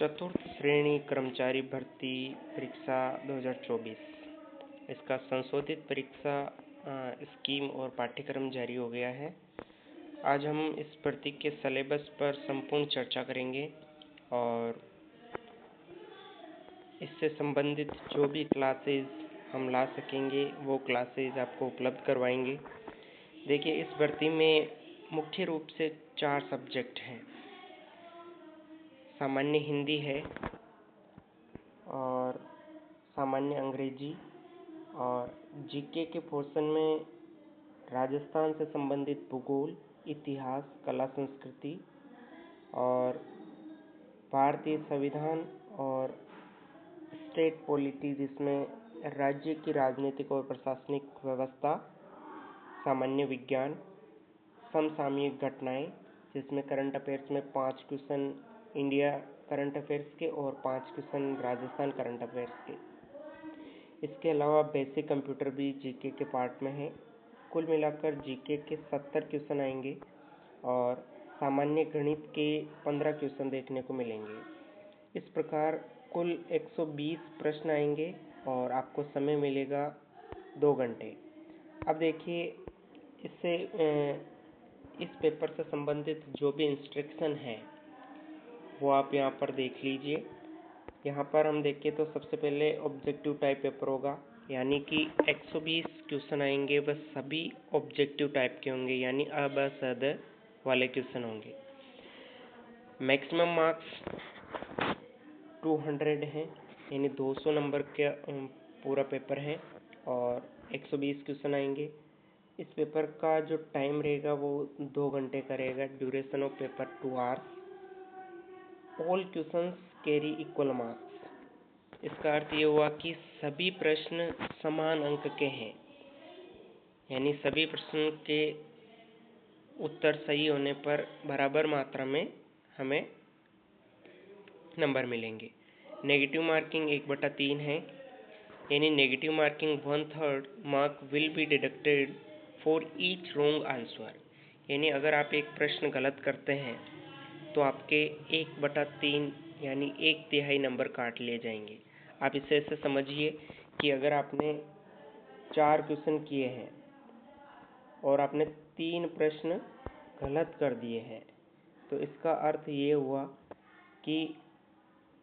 चतुर्थ श्रेणी कर्मचारी भर्ती परीक्षा 2024 इसका संशोधित परीक्षा स्कीम और पाठ्यक्रम जारी हो गया है। आज हम इस भर्ती के सिलेबस पर संपूर्ण चर्चा करेंगे और इससे संबंधित जो भी क्लासेस हम ला सकेंगे वो क्लासेस आपको उपलब्ध करवाएंगे। देखिए, इस भर्ती में मुख्य रूप से 4 सब्जेक्ट हैं। सामान्य हिंदी है और सामान्य अंग्रेजी और जीके के पोर्शन में राजस्थान से संबंधित भूगोल, इतिहास, कला संस्कृति और भारतीय संविधान और स्टेट पॉलिटी, जिसमें राज्य की राजनीतिक और प्रशासनिक व्यवस्था, सामान्य विज्ञान, समसामयिक घटनाएं, जिसमें करंट अफेयर्स में 5 क्वेश्चन इंडिया करंट अफेयर्स के और 5 क्वेश्चन राजस्थान करंट अफेयर्स के। इसके अलावा बेसिक कंप्यूटर भी जीके के पार्ट में है। कुल मिलाकर जीके के 70 क्वेश्चन आएंगे और सामान्य गणित के 15 क्वेश्चन देखने को मिलेंगे। इस प्रकार कुल 120 प्रश्न आएंगे और आपको समय मिलेगा 2 घंटे। अब देखिए, इससे इस पेपर से संबंधित जो भी इंस्ट्रक्शन है वो आप यहाँ पर देख लीजिए। यहाँ पर हम देखें तो सबसे पहले ऑब्जेक्टिव टाइप पेपर होगा, यानी कि 120 क्वेश्चन आएंगे, बस सभी ऑब्जेक्टिव टाइप के होंगे, यानी अ ब स द वाले क्वेश्चन होंगे। मैक्सिमम मार्क्स 200 हैं, यानी 200 नंबर का पूरा पेपर है और 120 क्वेश्चन आएंगे। इस पेपर का जो टाइम रहेगा वो 2 घंटे का रहेगा। Duration of paper 2 hours. All questions carry equal marks. इसका अर्थ ये हुआ कि सभी प्रश्न समान अंक के हैं, यानी सभी प्रश्न के उत्तर सही होने पर बराबर मात्रा में हमें नंबर मिलेंगे। नेगेटिव मार्किंग 1/3 है, यानी negative marking 1/3 mark will be deducted for each wrong answer. यानी अगर आप एक प्रश्न गलत करते हैं तो आपके 1/3 यानी 1/3 नंबर काट लिए जाएंगे। आप इसे ऐसे समझिए कि अगर आपने 4 क्वेश्चन किए हैं और आपने 3 प्रश्न गलत कर दिए हैं, तो इसका अर्थ ये हुआ कि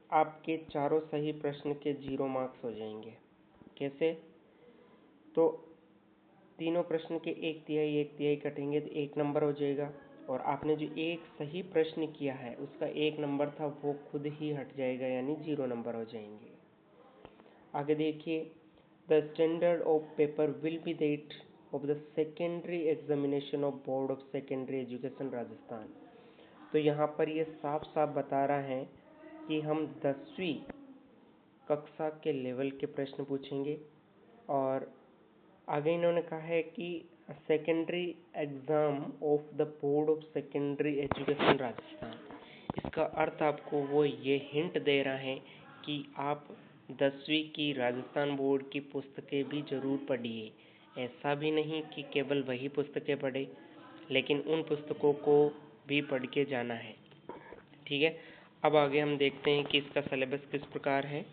आपके चारों सही प्रश्न के 0 मार्क्स हो जाएंगे। कैसे? तो तीनों प्रश्न के 1/3 कटेंगे तो 1 नंबर हो जाएगा, और आपने जो एक सही प्रश्न किया है उसका 1 नंबर था वो खुद ही हट जाएगा, यानी 0 नंबर हो जाएंगे। आगे देखिए, the standard of paper will be that of the secondary examination of board of secondary education Rajasthan. तो यहाँ पर ये साफ साफ बता रहा है कि हम 10वीं कक्षा के लेवल के प्रश्न पूछेंगे, और आगे इन्होंने कहा है कि secondary exam of the board of secondary education Rajasthan. इसका अर्थ आपको वो ये हिंट दे रहा है कि आप 10वीं की राजस्थान बोर्ड की पुस्तकें भी जरूर पढ़िए। ऐसा भी नहीं कि केवल वही पुस्तकें पढ़े, लेकिन उन पुस्तकों को भी पढ़ के जाना है। ठीक है, अब आगे हम देखते हैं कि इसका सिलेबस किस प्रकार है।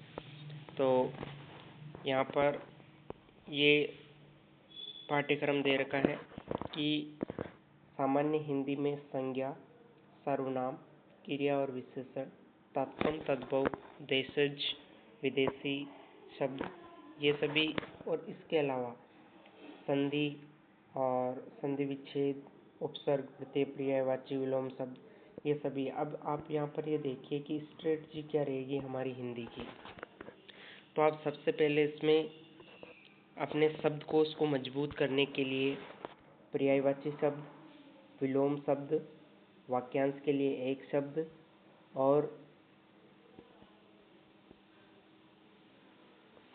तो यहाँ पर ये पाठ्यक्रम दे रखा है कि सामान्य हिंदी में संज्ञा, सर्वनाम, क्रिया और विशेषण, तत्सम, तद्भव, देशज, विदेशी शब्द, ये सभी, और इसके अलावा संधि और संधि विच्छेद, उपसर्ग, प्रत्यय, पर्यायवाची, विलोम शब्द, ये सभी। अब आप यहाँ पर ये देखिए कि स्ट्रेटजी क्या रहेगी हमारी हिंदी की। तो आप सबसे पहले इसमें अपने शब्दकोश को मजबूत करने के लिए पर्यायवाची शब्द, विलोम शब्द, वाक्यांश के लिए एक शब्द और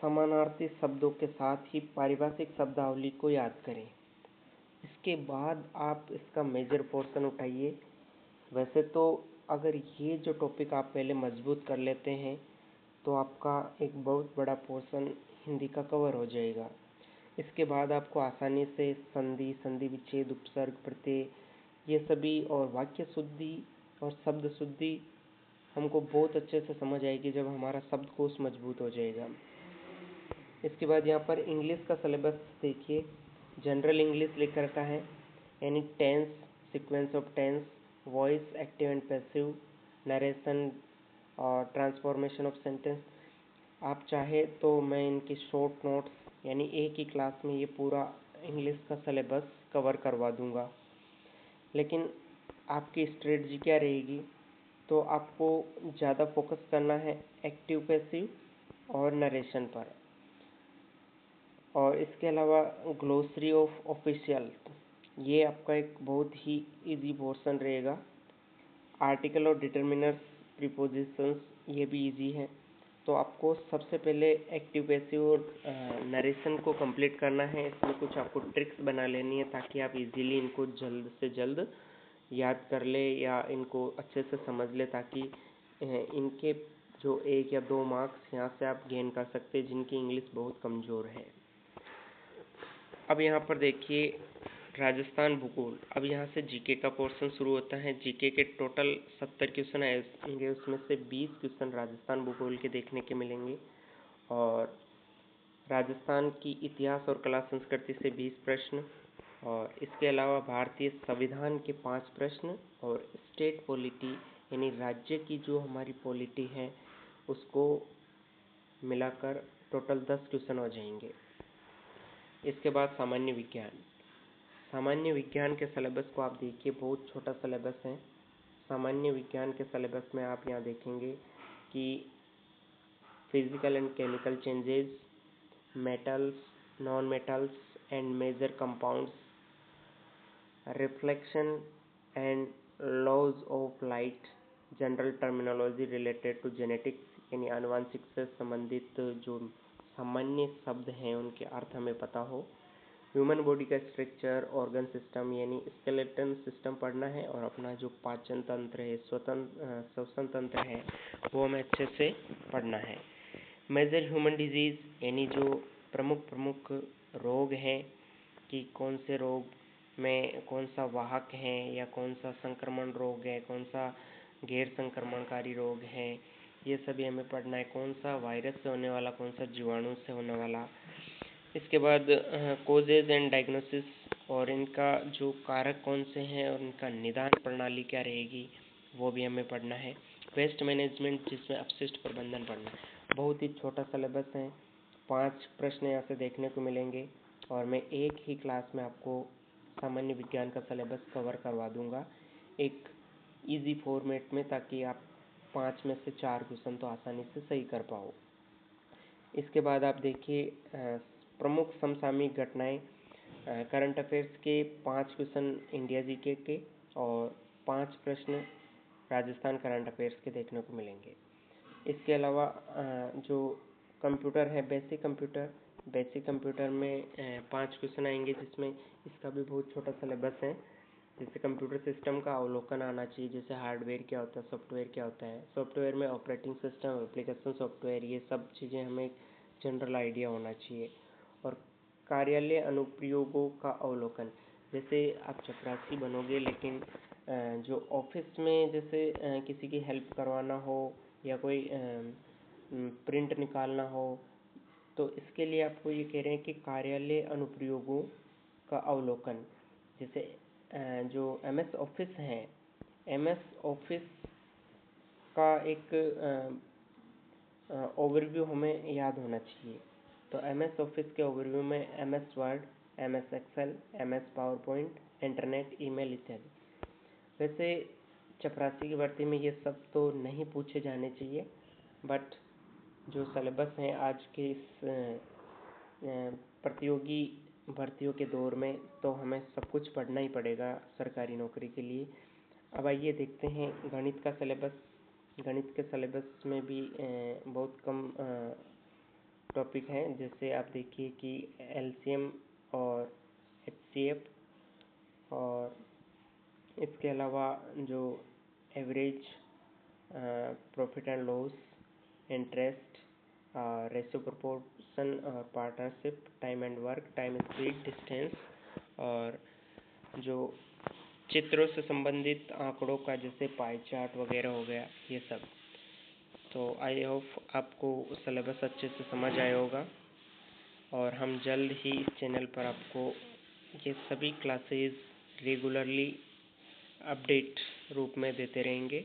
समानार्थी शब्दों के साथ ही पारिभाषिक शब्दावली को याद करें। इसके बाद आप इसका मेजर पोर्शन उठाइए। वैसे तो अगर ये जो टॉपिक आप पहले मजबूत कर लेते हैं तो आपका एक बहुत बड़ा पोर्शन हिंदी का कवर हो जाएगा। इसके बाद आपको आसानी से संधि, संधि विच्छेद, उपसर्ग, प्रत्यय, ये सभी, और वाक्य शुद्धि और शब्द शुद्धि हमको बहुत अच्छे से समझ आएगी जब हमारा शब्दकोश मजबूत हो जाएगा। इसके बाद यहाँ पर इंग्लिश का सिलेबस देखिए, जनरल इंग्लिश लिख रखा है, यानी tense, sequence of tense, voice, active and passive, narration और ट्रांसफॉर्मेशन ऑफ सेंटेंस। आप चाहे तो मैं इनके शॉर्ट नोट्स यानी एक ही क्लास में ये पूरा इंग्लिश का सिलेबस कवर करवा दूंगा, लेकिन आपकी स्ट्रेटजी क्या रहेगी, तो आपको ज़्यादा फोकस करना है एक्टिव पैसिव और नरेशन पर। और इसके अलावा ग्लोसरी ऑफ ऑफिशियल, ये आपका एक बहुत ही इजी पोर्शन रहेगा। आर्टिकल और डिटर्मिनर्स, प्रीपोजिशंस, ये भी इजी है। तो आपको सबसे पहले एक्टिव पैसिव और नरेशन को कंप्लीट करना है। इसमें कुछ आपको ट्रिक्स बना लेनी है ताकि आप इजीली इनको जल्द से जल्द याद कर ले या इनको अच्छे से समझ ले, ताकि इनके जो 1 या 2 मार्क्स यहाँ से आप गेन कर सकते हैं जिनकी इंग्लिश बहुत कमज़ोर है। अब यहाँ पर देखिए राजस्थान भूगोल। अब यहाँ से जीके का पोर्शन शुरू होता है। जीके के टोटल 70 क्वेश्चन आएंगे, उसमें से 20 क्वेश्चन राजस्थान भूगोल के देखने के मिलेंगे और राजस्थान की इतिहास और कला संस्कृति से 20 प्रश्न, और इसके अलावा भारतीय संविधान के 5 प्रश्न और स्टेट पॉलिटी यानी राज्य की जो हमारी पॉलिटी है उसको मिलाकर टोटल 10 क्वेश्चन हो जाएंगे। इसके बाद सामान्य विज्ञान। सामान्य विज्ञान के सिलेबस को आप देखिए, बहुत छोटा सिलेबस है। सामान्य विज्ञान के सिलेबस में आप यहाँ देखेंगे कि physical and chemical changes, metals, non metals and major compounds, reflection and laws of light, general terminology related to genetics यानी आनुवंशिक से संबंधित जो सामान्य शब्द हैं उनके अर्थ हमें पता हो। ह्यूमन बॉडी का स्ट्रक्चर, ऑर्गन सिस्टम यानी स्केलेटन सिस्टम पढ़ना है, और अपना जो पाचन तंत्र है, श्वसन तंत्र है, वो हमें अच्छे से पढ़ना है। मेजर ह्यूमन डिजीज़ यानी जो प्रमुख रोग हैं कि कौन से रोग में कौन सा वाहक है या कौन सा संक्रमण रोग है, कौन सा गैर संक्रमणकारी रोग है, ये सभी हमें पढ़ना है। कौन सा वायरस से होने वाला, कौन सा जीवाणु से होने वाला। इसके बाद कोजेज एंड डायग्नोसिस, और इनका जो कारक कौन से हैं और इनका निदान प्रणाली क्या रहेगी, वो भी हमें पढ़ना है। वेस्ट मैनेजमेंट, जिसमें अपशिष्ट प्रबंधन पढ़ना है। बहुत ही छोटा सिलेबस है, 5 प्रश्न यहाँ से देखने को मिलेंगे, और मैं एक ही क्लास में आपको सामान्य विज्ञान का सिलेबस कवर करवा दूंगा एक इजी फॉर्मेट में, ताकि आप 5 में से 4 क्वेश्चन तो आसानी से सही कर पाओ। इसके बाद आप देखिए प्रमुख समसामयिक घटनाएं, करंट अफेयर्स के 5 क्वेश्चन इंडिया जीके के और 5 प्रश्न राजस्थान करंट अफेयर्स के देखने को मिलेंगे। इसके अलावा जो कंप्यूटर है, बेसिक कंप्यूटर में 5 क्वेश्चन आएंगे, जिसमें इसका भी बहुत छोटा सिलेबस है। जैसे कंप्यूटर सिस्टम का अवलोकन आना चाहिए, जैसे हार्डवेयर क्या होता है, सॉफ्टवेयर क्या होता है, सॉफ्टवेयर में ऑपरेटिंग सिस्टम, एप्लीकेशन सॉफ्टवेयर, ये सब चीज़ें हमें जनरल आइडिया होना चाहिए। और कार्यालय अनुप्रयोगों का अवलोकन, जैसे आप चपरासी बनोगे लेकिन जो ऑफिस में जैसे किसी की हेल्प करवाना हो या कोई प्रिंट निकालना हो, तो इसके लिए आपको ये कह रहे हैं कि कार्यालय अनुप्रयोगों का अवलोकन। जैसे जो MS ऑफिस है, MS ऑफिस का एक ओवरव्यू हमें याद होना चाहिए। तो MS ऑफिस के ओवरव्यू में MS Word, MS Excel, MS PowerPoint, internet, email इत्यादि। वैसे चपरासी की भर्ती में ये सब तो नहीं पूछे जाने चाहिए, बट जो सिलेबस हैं आज के इस प्रतियोगी भर्तियों के दौर में, तो हमें सब कुछ पढ़ना ही पड़ेगा सरकारी नौकरी के लिए। अब आइए देखते हैं गणित का सिलेबस। गणित के सिलेबस में भी बहुत कम टॉपिक हैं। जैसे आप देखिए कि LCM और HCF, और इसके अलावा जो average, profit and loss, interest, ratio proportion और partnership, time and work, time speed, distance, और जो चित्रों से संबंधित आंकड़ों का जैसे पाई चार्ट वगैरह हो गया, ये सब। तो आई होप आपको सिलेबस अच्छे से समझ आया होगा और हम जल्द ही इस चैनल पर आपको ये सभी क्लासेस रेगुलरली अपडेट रूप में देते रहेंगे।